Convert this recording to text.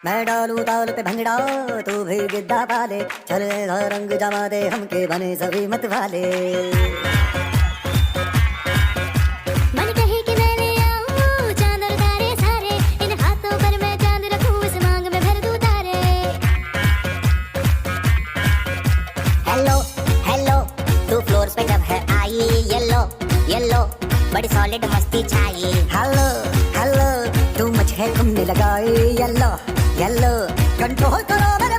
मैं डालू ताल पे भंगड़ा, तू भी गिद्दा पाले, चले रंग जमा दे हमके बने सभी मत वाले। मन कहे कि मैंने आऊं चांद और तारे सारे, इन हाथों पर मैं चांद रखूं, इस मांग में भर दूं तारे। हेलो हेलो, तू फ्लोर पे जब है आई, येलो येलो बड़ी सॉलिड मस्ती छाई। हेलो हेलो, तू मुझे घूमने लगाई, येलो येलो कंट्रोल करो मेरे